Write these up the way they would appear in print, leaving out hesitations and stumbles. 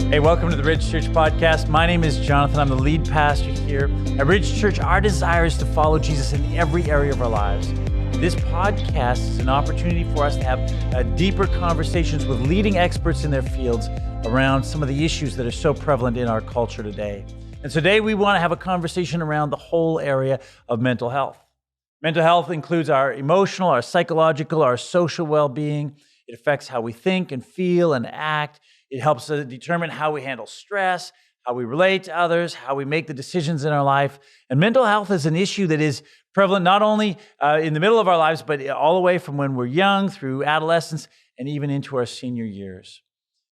Hey, welcome to the Ridge Church podcast. My name is Jonathan. I'm the lead pastor here. At Ridge Church, our desire is to follow Jesus in every area of our lives. This podcast is an opportunity for us to have deeper conversations with leading experts in their fields around some of the issues that are so prevalent in our culture today. And today we want to have a conversation around the whole area of mental health. Mental health includes our emotional, our psychological, our social well-being. It affects how we think and feel and act. It helps us determine how we handle stress, how we relate to others, how we make the decisions in our life. And mental health is an issue that is prevalent not only in the middle of our lives, but all the way from when we're young through adolescence and even into our senior years.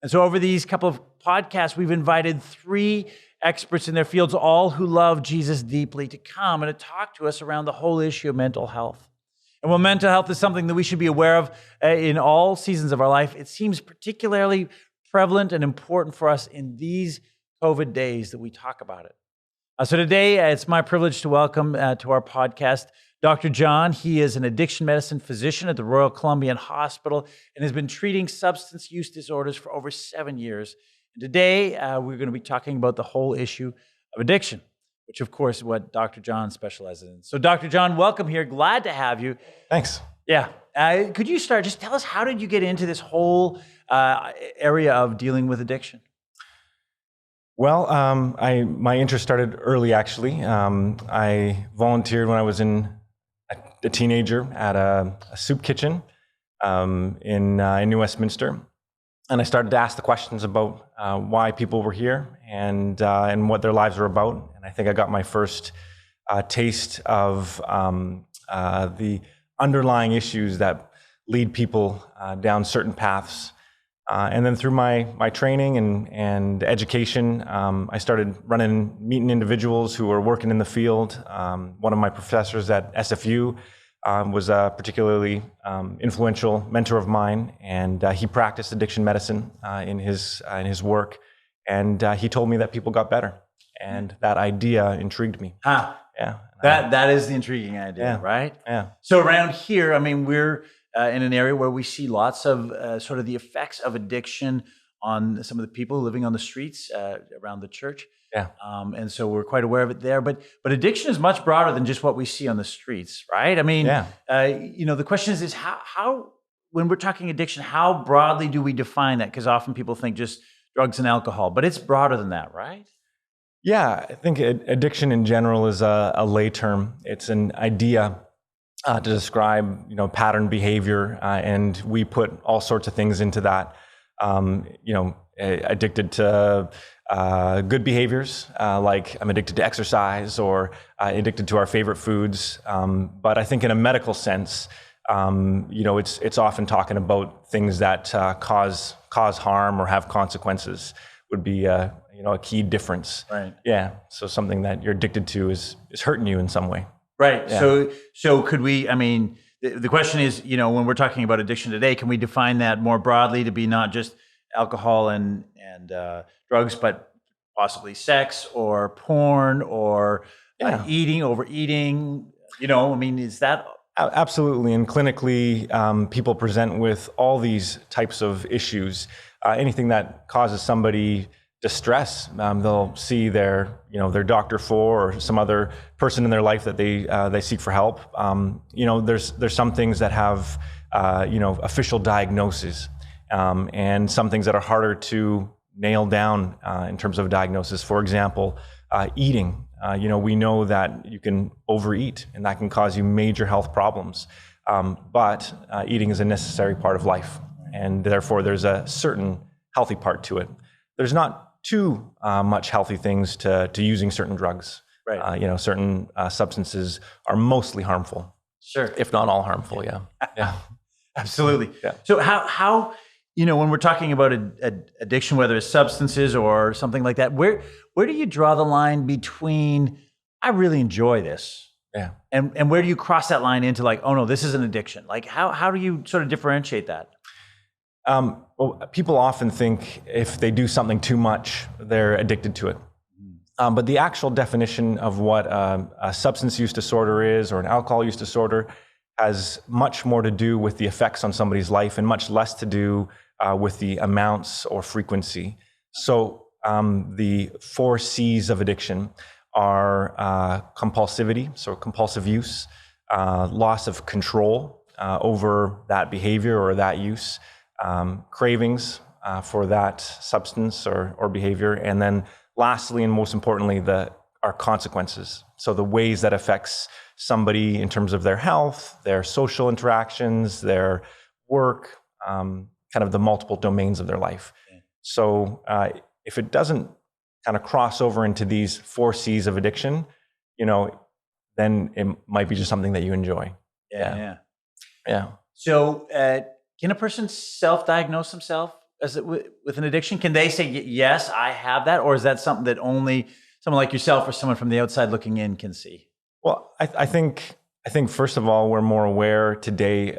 And so over these couple of podcasts, we've invited 3 experts in their fields, all who love Jesus deeply, to come and to talk to us around the whole issue of mental health. And while mental health is something that we should be aware of in all seasons of our life, it seems particularly prevalent and important for us in these COVID days that we talk about it. So today, it's my privilege to welcome to our podcast Dr. John. He is an addiction medicine physician at the Royal Columbian Hospital and has been treating substance use disorders for over 7 years. And today, we're going to be talking about the whole issue of addiction, which of course is what Dr. John specializes in. So Dr. John, welcome here. Glad to have you. Thanks. Yeah. Could you start, just tell us, how did you get into this whole area of dealing with addiction? Well, my interest started early, actually. I volunteered when I was a teenager at a soup kitchen in New Westminster. And I started to ask the questions about why people were here and what their lives were about. And I think I got my first taste of the underlying issues that lead people down certain paths. And then through my training and education, I started meeting individuals who were working in the field. One of my professors at SFU was a particularly influential mentor of mine, and he practiced addiction medicine in his work. And he told me that people got better, and that idea intrigued me. Yeah. That is the intriguing idea, right? Yeah. So around here, I mean, we're in an area where we see lots of sort of the effects of addiction on some of the people living on the streets around the church. Yeah. And so we're quite aware of it there. But addiction is much broader than just what we see on the streets, right? I mean, the question is how, when we're talking addiction, how broadly do we define that? Because often people think just drugs and alcohol, but it's broader than that, right? Yeah, I think addiction in general is a lay term. It's an idea to describe, pattern behavior, and we put all sorts of things into that. Addicted to good behaviors, like I'm addicted to exercise, or addicted to our favorite foods. But I think in a medical sense, it's often talking about things that cause harm or have consequences would be a key difference. Right. Yeah. So something that you're addicted to is hurting you in some way. Right. Yeah. So could we, the question is, when we're talking about addiction today, can we define that more broadly to be not just alcohol and drugs, but possibly sex or porn or overeating? Is that? Absolutely. And clinically, people present with all these types of issues. Anything that causes somebody distress, they'll see their doctor for, or some other person in their life that they seek for help. There's some things that have official diagnoses, and some things that are harder to nail down in terms of diagnosis. For example, eating. We know that you can overeat, and that can cause you major health problems. But eating is a necessary part of life, and therefore there's a certain healthy part to it. There's not too much healthy things to using certain drugs. Right. Certain substances are mostly harmful. Sure. If not all harmful, yeah. Yeah. Absolutely. Yeah. So how when we're talking about addiction, whether it's substances or something like that, where do you draw the line between, I really enjoy this, and where do you cross that line into like, oh no, this is an addiction? Like how do you sort of differentiate that? People often think if they do something too much, they're addicted to it. But the actual definition of what a substance use disorder is, or an alcohol use disorder, has much more to do with the effects on somebody's life and much less to do with the amounts or frequency. So the 4 C's of addiction are compulsivity, so compulsive use, loss of control over that behavior or that use, cravings for that substance or behavior, and then lastly and most importantly, our consequences. So the ways that affects somebody in terms of their health, their social interactions, their work, kind of the multiple domains of their life. Yeah. So if it doesn't kind of cross over into these 4 C's of addiction, then it might be just something that you enjoy. Yeah. Yeah. So can a person self-diagnose themselves with an addiction? Can they say, yes, I have that? Or is that something that only someone like yourself or someone from the outside looking in can see? Well, I think first of all, we're more aware today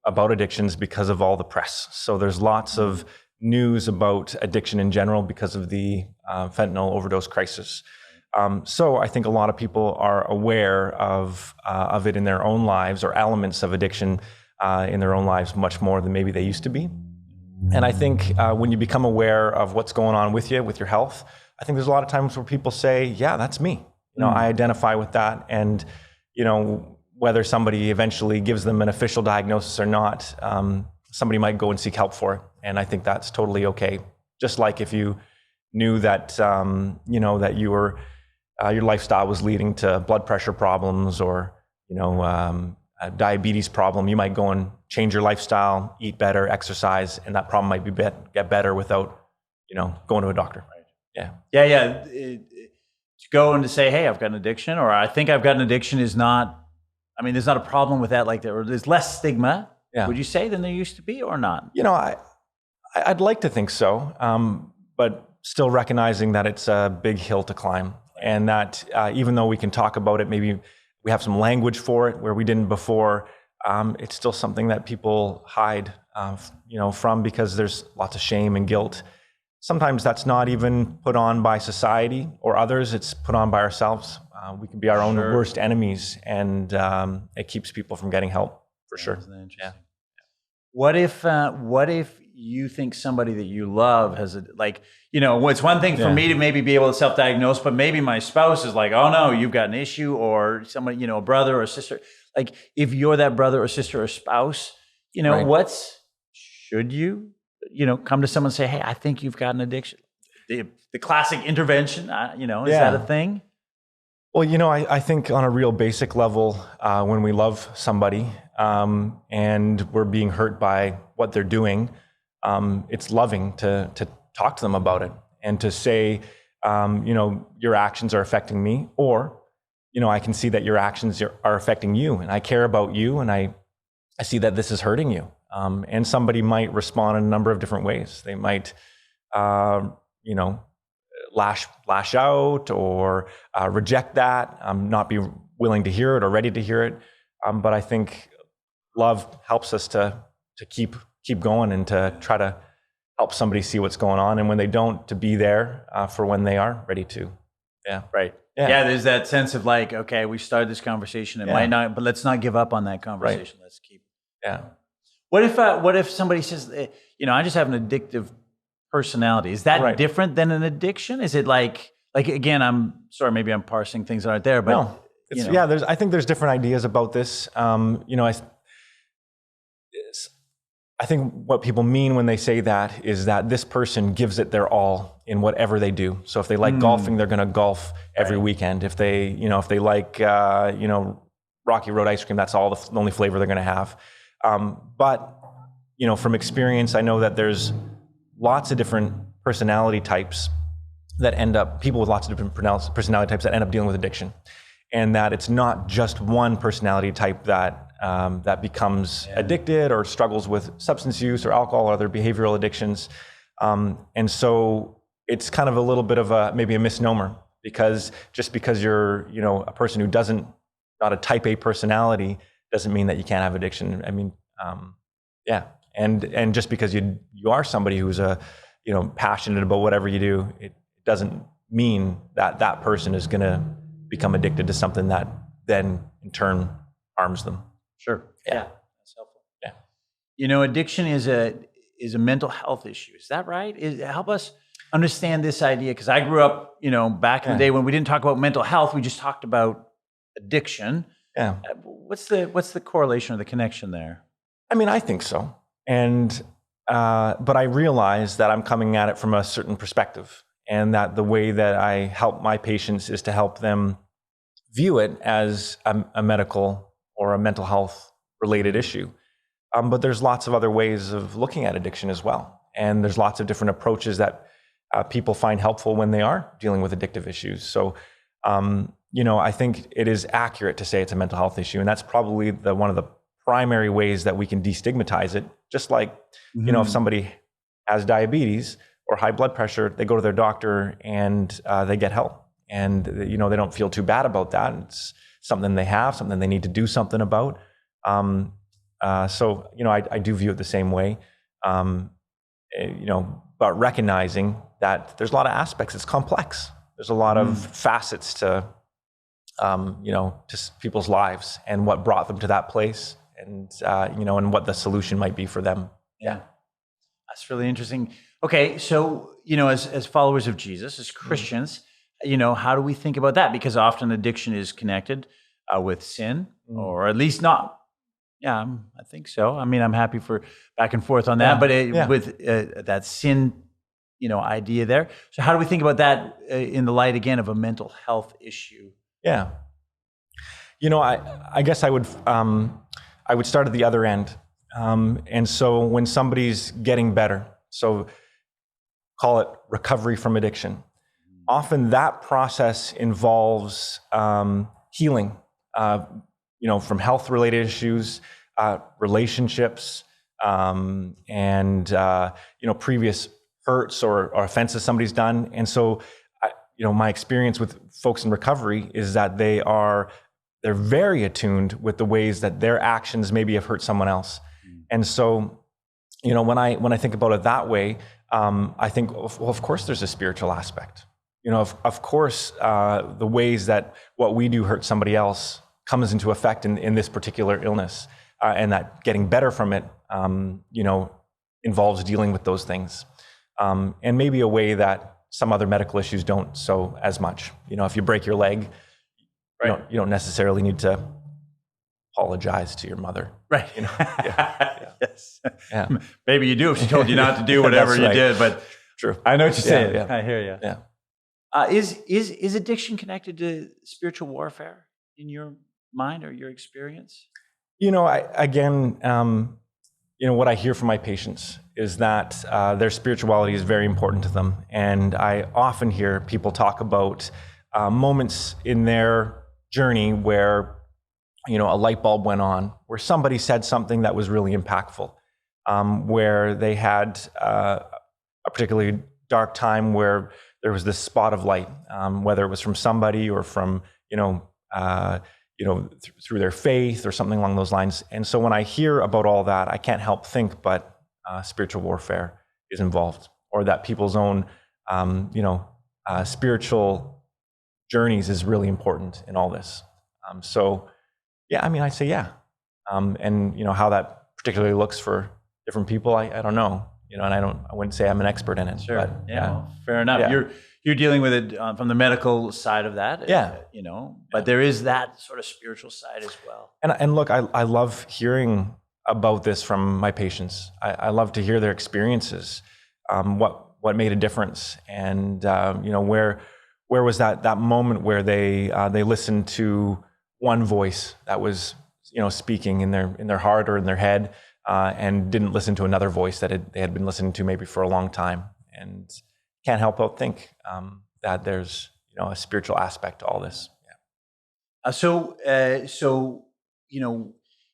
about addictions because of all the press. So there's lots of news about addiction in general because of the fentanyl overdose crisis. So I think a lot of people are aware of it in their own lives, or elements of addiction in their own lives much more than maybe they used to be. And I think when you become aware of what's going on with you, with your health, I think there's a lot of times where people say, yeah, that's me. I identify with that. And, whether somebody eventually gives them an official diagnosis or not, somebody might go and seek help for it. And I think that's totally okay. Just like if you knew that, that you were, your lifestyle was leading to blood pressure problems or, a diabetes problem, you might go and change your lifestyle, eat better, exercise, and that problem might get better without, going to a doctor. Right. Yeah. To go and to say, hey, I've got an addiction, or I think I've got an addiction there's not a problem with that, or there's less stigma, would you say, than there used to be, or not? I'd like to think so, but still recognizing that it's a big hill to climb, and that even though we can talk about it, maybe we have some language for it where we didn't before, it's still something that people hide, from, because there's lots of shame and guilt. Sometimes that's not even put on by society or others, it's put on by ourselves. We can be our own worst enemies, and it keeps people from getting help, for sure. Yeah. What if you think somebody that you love has it's one thing for me to maybe be able to self-diagnose, but maybe my spouse is like, oh no, you've got an issue, or somebody, a brother or a sister. Like, if you're that brother or sister or spouse, should you come to someone and say, hey, I think you've got an addiction? The classic intervention, is that a thing? Well, I think on a real basic level, when we love somebody and we're being hurt by what they're doing, it's loving to talk to them about it and to say, your actions are affecting me, or, I can see that your actions are affecting you, and I care about you, and I see that this is hurting you. And somebody might respond in a number of different ways. They might, lash out or reject that, not be willing to hear it or ready to hear it. But I think love helps us to keep going and to try to help somebody see what's going on. And when they don't, to be there for when they are ready to. Yeah. Right. Yeah. There's that sense of like, okay, we started this conversation. It might not, but let's not give up on that conversation. Right. Let's keep. Yeah. What if somebody says, I just have an addictive personality? Is that different than an addiction? Is it like again, I'm sorry, maybe I'm parsing things that aren't there, but no, I think there's different ideas about this. I think what people mean when they say that is that this person gives it their all in whatever they do. So if they like golfing, they're going to golf every weekend. If they like, Rocky Road ice cream, that's all the only flavor they're going to have. But from experience, I know that there's lots of different personality types that people with lots of different personality types that end up dealing with addiction. And that it's not just one personality type that becomes addicted or struggles with substance use or alcohol or other behavioral addictions. And so it's kind of a little bit of maybe a misnomer, because just because you're, a person who not a type A personality doesn't mean that you can't have addiction. I mean, and just because you are somebody who's passionate about whatever you do, it doesn't mean that person is going to become addicted to something that then in turn harms them. Sure. Yeah. That's helpful. Yeah. Addiction is a mental health issue. Is that right? Help us understand this idea, because I grew up, back in the day when we didn't talk about mental health, we just talked about addiction. Yeah. What's the correlation or the connection there? I mean, I think so. And, but I realize that I'm coming at it from a certain perspective, and that the way that I help my patients is to help them view it as a medical or a mental health related issue. But there's lots of other ways of looking at addiction as well. And there's lots of different approaches that people find helpful when they are dealing with addictive issues. So, I think it is accurate to say it's a mental health issue. And that's probably one of the primary ways that we can destigmatize it. Just like, if somebody has diabetes or high blood pressure, they go to their doctor and they get help. And, they don't feel too bad about that. It's something they have, something they need to do something about. So, I do view it the same way, but recognizing that there's a lot of aspects. It's complex. There's a lot of facets to, to people's lives and what brought them to that place, and, and what the solution might be for them. Yeah. That's really interesting. Okay. So, as followers of Jesus, as Christians, how do we think about that? Because often addiction is connected with sin, or at least not. Yeah, I think so. I mean, I'm happy for back and forth on that, but with that sin, idea there. So how do we think about that in the light, again, of a mental health issue? Yeah. I guess I would start at the other end. And so when somebody's getting better, so call it recovery from addiction, often that process involves healing, from health-related issues, relationships, and previous hurts or offenses somebody's done. And so, my experience with folks in recovery is that they're very attuned with the ways that their actions maybe have hurt someone else. And so, when I think about it that way, I think, well, of course, there's a spiritual aspect. Of course, the ways that what we do hurt somebody else comes into effect in this particular illness, and that getting better from it, involves dealing with those things, and maybe a way that some other medical issues don't so as much. If you break your leg, right, you don't necessarily need to apologize to your mother, right? Yeah. Yes, yeah. Maybe you do if she told you not to do whatever you did. But true, I know what you're saying. Yeah. I hear you. Yeah. Is addiction connected to spiritual warfare in your mind or your experience? What I hear from my patients is that their spirituality is very important to them. And I often hear people talk about moments in their journey where, a light bulb went on, where somebody said something that was really impactful, where they had a particularly dark time where there was this spot of light, whether it was from somebody or from, through their faith or something along those lines. And so when I hear about all that, I can't help think, but spiritual warfare is involved, or that people's own, spiritual journeys is really important in all this. I say, yeah. And how that particularly looks for different people, I don't know, and I wouldn't say I'm an expert in it. Sure. But, Well, fair enough. Yeah. You're dealing with it from the medical side of that. But there is that sort of spiritual side as well. And look, I love hearing about this from my patients. I love to hear their experiences, what made a difference, and where was that moment where they listened to one voice that was speaking in their heart or in their head, and didn't listen to another voice that they had been listening to maybe for a long time, and can't help but think that there's a spiritual aspect to all this. Yeah. So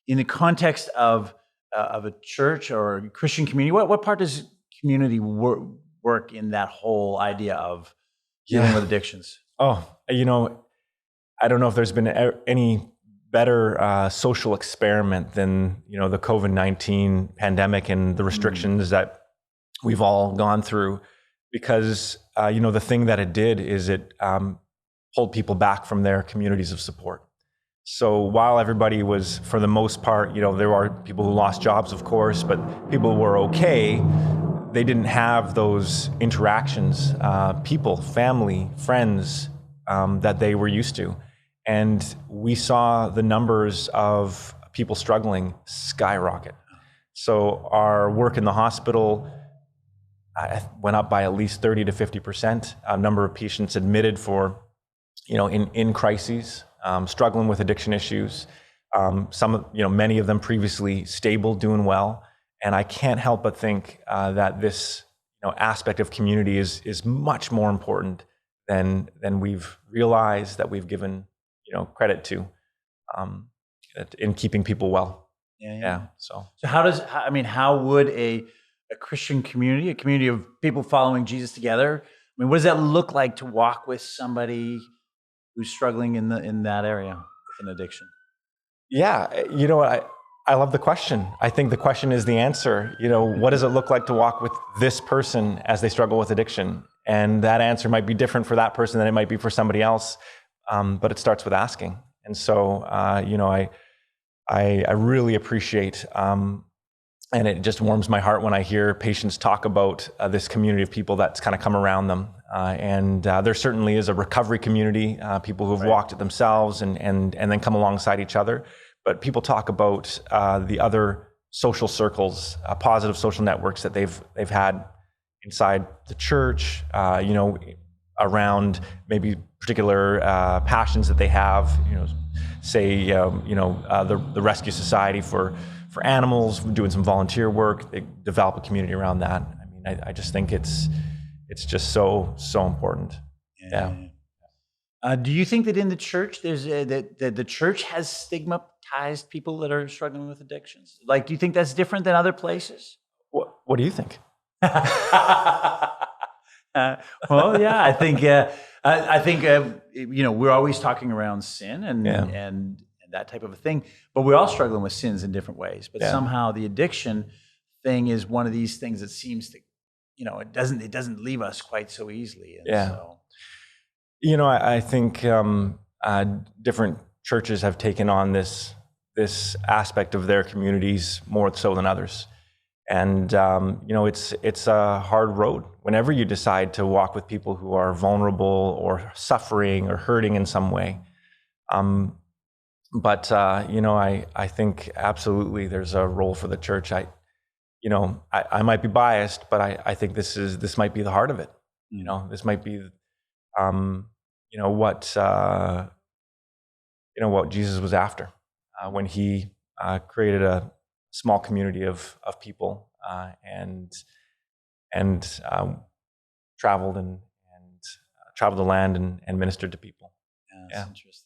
in the context of a church or a Christian community, what part does community work in that whole idea of dealing with addictions? Oh, I don't know if there's been any better social experiment than the COVID-19 pandemic and the restrictions that we've all gone through, because the thing that it did is it pulled people back from their communities of support. So while everybody was, for the most part, there are people who lost jobs, of course, but people were okay, they didn't have those interactions, people, family, friends, that they were used to. And we saw the numbers of people struggling skyrocket. So our work in the hospital went up by at least 30 to 50%. A number of patients admitted for, in crises, struggling with addiction issues. Many of them previously stable, doing well. And I can't help but think that this, aspect of community is much more important than we've realized, that we've given, credit to, in keeping people well. Yeah. So how would a Christian community, a community of people following Jesus together, what does that look like to walk with somebody who's struggling in that area with an addiction? Yeah, I love the question. I think the question is the answer. What does it look like to walk with this person as they struggle with addiction? And that answer might be different for that person than it might be for somebody else. But it starts with asking. And so, I really appreciate, and it just warms my heart when I hear patients talk about this community of people that's kind of come around them. And there certainly is a recovery community, people who've walked it themselves and then come alongside each other. But people talk about the other social circles, positive social networks that they've had inside the church, around maybe particular passions that they have, say, the Rescue Society for animals, doing some volunteer work. They develop a community around that. I just think it's just so important. Yeah. Do you think that in the church that the church has stigmatized people that are struggling with addictions? Like, do you think that's different than other places? What do you think? Well, yeah, I think we're always talking around sin and that type of a thing, but we're all struggling with sins in different ways. But somehow the addiction thing is one of these things that seems to, it doesn't leave us quite so easily. And so, I think different churches have taken on this aspect of their communities more so than others. And, it's a hard road whenever you decide to walk with people who are vulnerable or suffering or hurting in some way. But I think absolutely there's a role for the church. I might be biased, but I think this might be the heart of it. This might be, what Jesus was after when he created a small community of people and traveled traveled the land and ministered to people. That's interesting.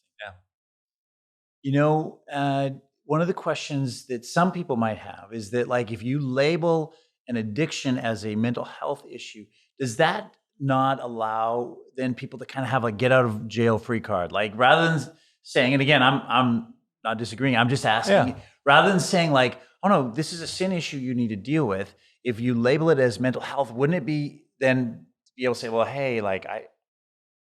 One of the questions that some people might have is that, like, if you label an addiction as a mental health issue, does that not allow then people to kind of have a get out of jail free card? Like, rather than saying, and again, I'm not disagreeing, I'm just asking, rather than saying like, oh no, this is a sin issue you need to deal with, if you label it as mental health, wouldn't it be then to be able to say, well, hey, like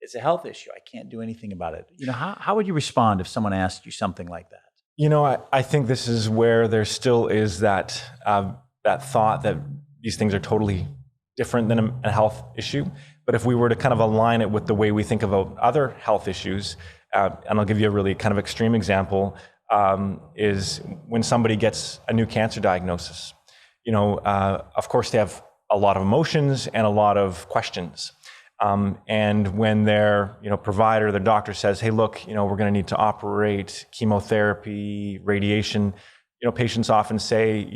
it's a health issue, I can't do anything about it. How would you respond if someone asked you something like that? I think this is where there still is that thought that these things are totally different than a health issue. But if we were to kind of align it with the way we think about other health issues, and I'll give you a really kind of extreme example, is when somebody gets a new cancer diagnosis. Of course, they have a lot of emotions and a lot of questions. And when their provider, their doctor says, hey, look, we're going to need to operate, chemotherapy, radiation, patients often say,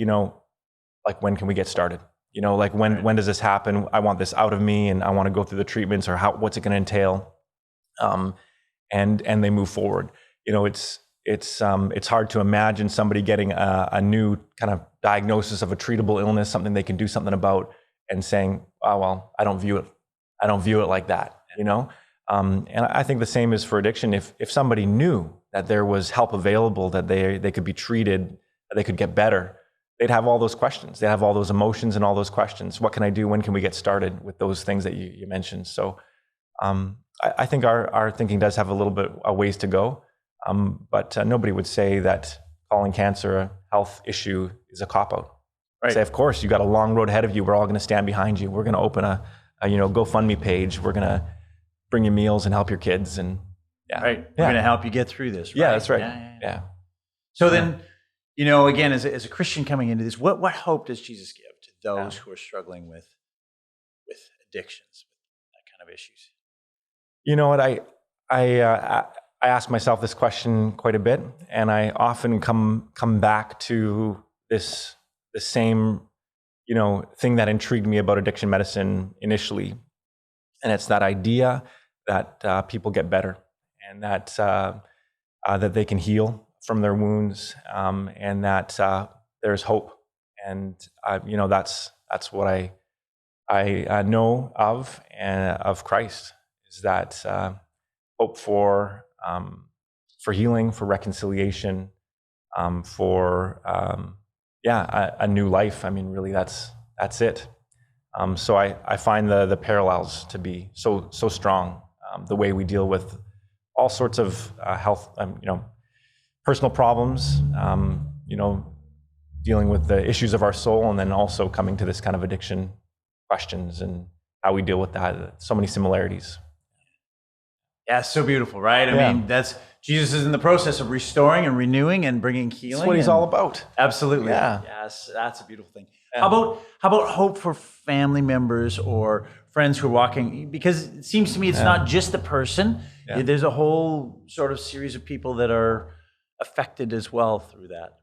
like, when can we get started? Like, when does this happen? I want this out of me and I want to go through the treatments, or what's it going to entail? And they move forward. It's hard to imagine somebody getting a new kind of diagnosis of a treatable illness, something they can do something about, and saying, oh, well, I don't view it like that, And I think the same is for addiction. If somebody knew that there was help available, that they could be treated, that they could get better, they'd have all those questions. They have all those emotions and all those questions. What can I do? When can we get started with those things that you mentioned? So I think our thinking does have a little bit a ways to go, but nobody would say that calling cancer a health issue is a cop-out. Right. Say, of course, you got a long road ahead of you. We're all going to stand behind you. We're going to open a GoFundMe page. We're going to bring you meals and help your kids. And Right. We're going to help you get through this. Right? Yeah, that's right. Yeah. So then, again, as a Christian coming into this, what hope does Jesus give to those who are struggling with addictions, with that kind of issues? You know what? I ask myself this question quite a bit, and I often come back to the same, thing that intrigued me about addiction medicine initially, and it's that idea that people get better, and that that they can heal from their wounds, and that there's hope, and that's what I know of Christ, is that hope for healing, for reconciliation, for a new life. I mean, really, that's it. So I find the parallels to be so strong. The way we deal with all sorts of health, personal problems, dealing with the issues of our soul, and then also coming to this kind of addiction questions and how we deal with that. So many similarities. Yeah, so beautiful, right? I mean, Jesus is in the process of restoring and renewing and bringing healing. That's what he's all about. Absolutely. Yeah. Yes, that's a beautiful thing. Yeah. How about hope for family members or friends who are walking? Because it seems to me it's not just the person. Yeah. There's a whole sort of series of people that are affected as well through that.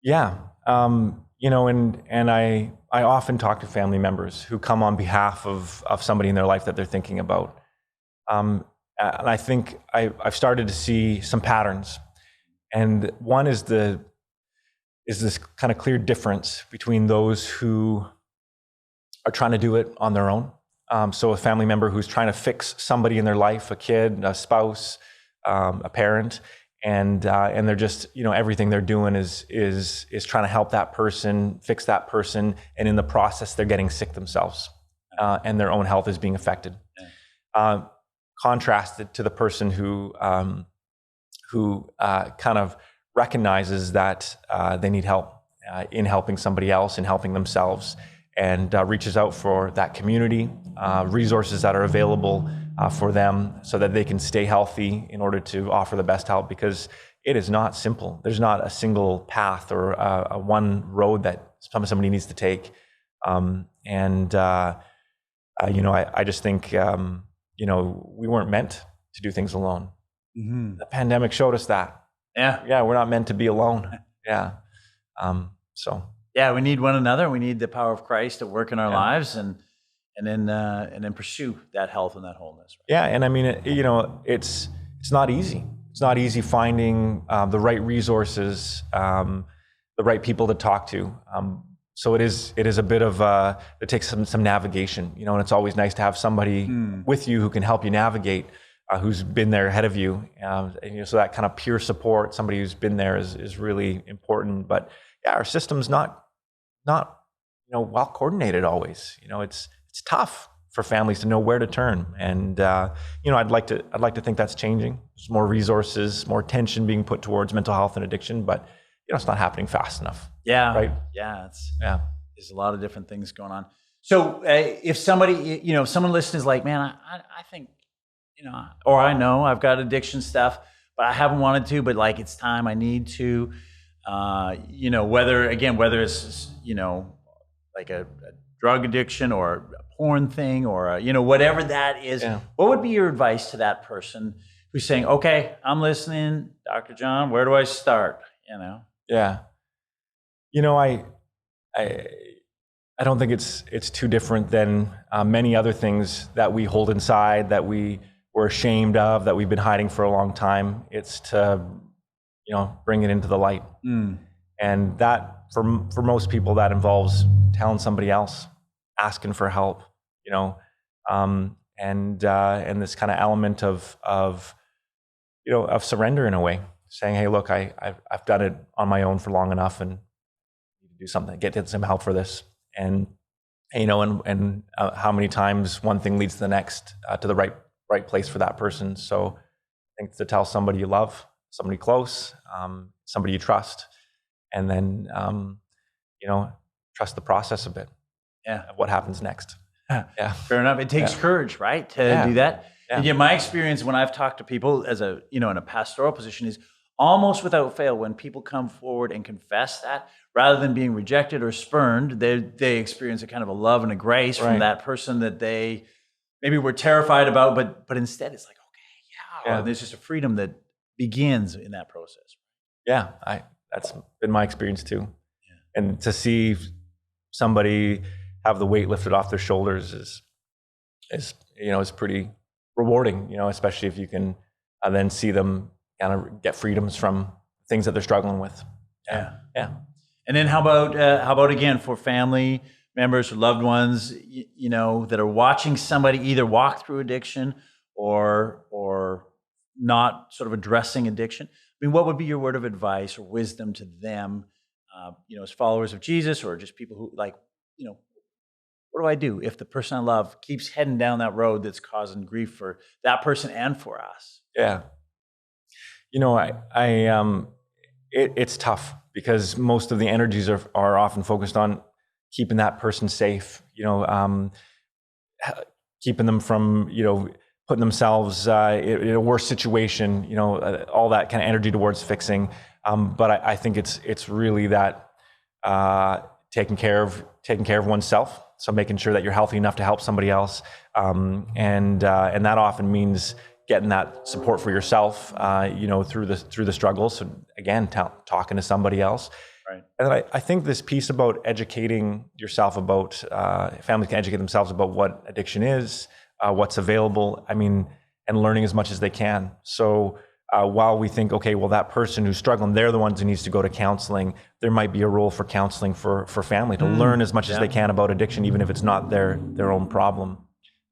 Yeah. And I often talk to family members who come on behalf of somebody in their life that they're thinking about. And I think I've started to see some patterns. And one is this kind of clear difference between those who are trying to do it on their own. So a family member who's trying to fix somebody in their life, a kid, a spouse, a parent, and they're just, everything they're doing is trying to help that person, fix that person, and in the process they're getting sick themselves, and their own health is being affected. Contrasted to the person who kind of recognizes that they need help in helping somebody else, in helping themselves, and reaches out for that community, resources that are available for them so that they can stay healthy in order to offer the best help, because it is not simple. There's not a single path or a one road that somebody needs to take. I just think, we weren't meant to do things alone. Mm-hmm. The pandemic showed us that. Yeah, we're not meant to be alone. Yeah. We need one another. We need the power of Christ to work in our lives, and then pursue that health and that wholeness. Right? Yeah, and I mean, it's not easy. It's not easy finding the right resources, the right people to talk to. So it is a bit of it takes some navigation, and it's always nice to have somebody with you who can help you navigate, who's been there ahead of you. So that kind of peer support, somebody who's been there is really important. But yeah, our system's not well coordinated always. It's tough for families to know where to turn, and I'd like to think that's changing. There's more resources, more attention being put towards mental health and addiction, but it's not happening fast enough. Yeah. Right. Yeah. There's a lot of different things going on. So if somebody, if someone listening is like, man, I think, or I know I've got addiction stuff, but I haven't wanted to, but like, it's time, I need to, whether it's, like a drug addiction or a porn thing or, whatever that is, what would be your advice to that person who's saying, okay, I'm listening, Dr. John, where do I start? Yeah. I don't think it's too different than many other things that we hold inside, that we were ashamed of, that we've been hiding for a long time. It's to, bring it into the light. And that, for most people, that involves telling somebody else, asking for help, and this kind of element of surrender in a way, saying, hey, look, I've done it on my own for long enough, and do something, get some help for this. And how many times one thing leads to the next, to the right place for that person. So I think to tell somebody you love, somebody close, somebody you trust, and then trust the process a bit. Yeah. Of what happens next. Yeah. Fair enough. It takes courage, right, to do that. Yeah. And yet my experience when I've talked to people as a, in a pastoral position is almost without fail, when people come forward and confess that, rather than being rejected or spurned, they experience a kind of a love and a grace from that person that they maybe were terrified about, but instead it's like, okay, yeah. And there's just a freedom that begins in that process. Yeah, that's been my experience too. Yeah. And to see somebody have the weight lifted off their shoulders is pretty rewarding, especially if you can then see them kind of get freedoms from things that they're struggling with. Yeah. And then how about again for family members or loved ones, that are watching somebody either walk through addiction or not sort of addressing addiction? I mean, what would be your word of advice or wisdom to them, as followers of Jesus, or just people who what do I do if the person I love keeps heading down that road that's causing grief for that person and for us? Yeah. It's tough because most of the energies are often focused on keeping that person safe, keeping them from, putting themselves in a worse situation, all that kind of energy towards fixing. But I think it's really that taking care of oneself. So making sure that you're healthy enough to help somebody else, and that often means getting that support for yourself, through the struggles. So again, talking to somebody else. Right. And I think this piece about educating yourself about, families can educate themselves about what addiction is, what's available. And learning as much as they can. So while we think, okay, well, that person who's struggling, they're the ones who needs to go to counseling, there might be a role for counseling for family to learn as much as they can about addiction, even if it's not their own problem.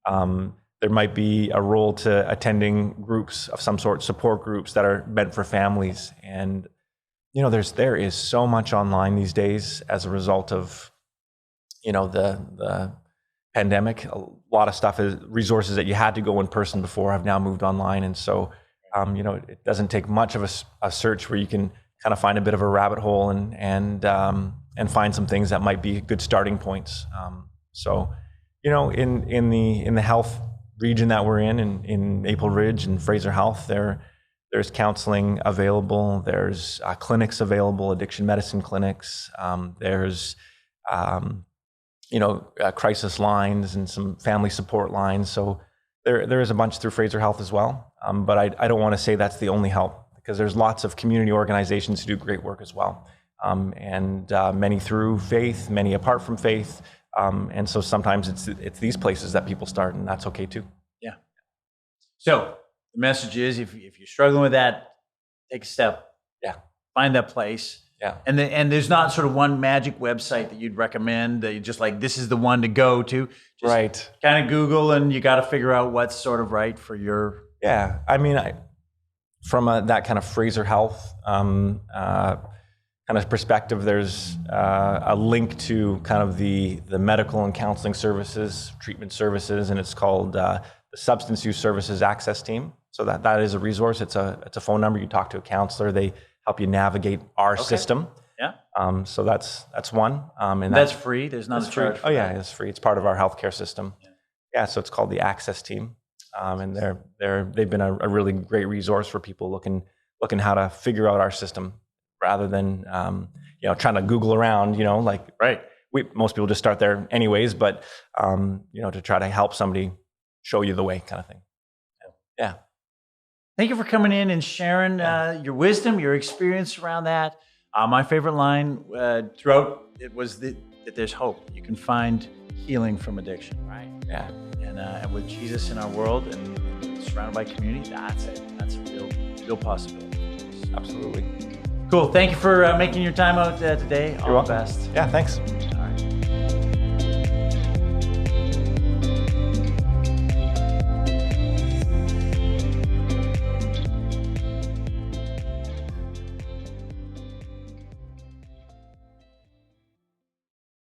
There might be a role to attending groups of some sort, support groups that are meant for families. And, there is so much online these days as a result of, the pandemic. A lot of stuff is resources that you had to go in person before have now moved online. And so, it doesn't take much of a search where you can kind of find a bit of a rabbit hole and find some things that might be good starting points. In the health region that we're in Maple Ridge and Fraser Health, there's counseling available. There's clinics available, addiction medicine clinics. There's crisis lines and some family support lines. So there is a bunch through Fraser Health as well. But I don't want to say that's the only help, because there's lots of community organizations who do great work as well. And many through faith, many apart from faith. And so sometimes it's these places that people start, and that's okay too. Yeah. So the message is, if you're struggling with that, take a step. Yeah. Find that place. Yeah. And there's not sort of one magic website that you'd recommend that you just like, this is the one to go to. Just right. Kind of Google, and you got to figure out what's sort of right for your. Yeah. From that kind of Fraser Health kind of perspective, there's a link to kind of the medical and counseling services, treatment services, and it's called the Substance Use Services Access Team. So that is a resource. It's a phone number. You talk to a counselor. They help you navigate our system. Yeah. So that's one. And that's free. There's not a charge. Oh yeah, it's free. It's part of our healthcare system. Yeah. So it's called the Access Team, and they've been a really great resource for people looking how to figure out our system, rather than trying to Google around. Right. Most people just start there anyways, but to try to help somebody show you the way, kind of thing. Yeah. Thank you for coming in and sharing your wisdom, your experience around that. My favorite line throughout it was that there's hope. You can find healing from addiction, right? Yeah. And with Jesus in our world and surrounded by community, that's it. That's a real possibility. Absolutely. Cool. Thank you for making your time out today. You're welcome. All the best. Yeah, thanks.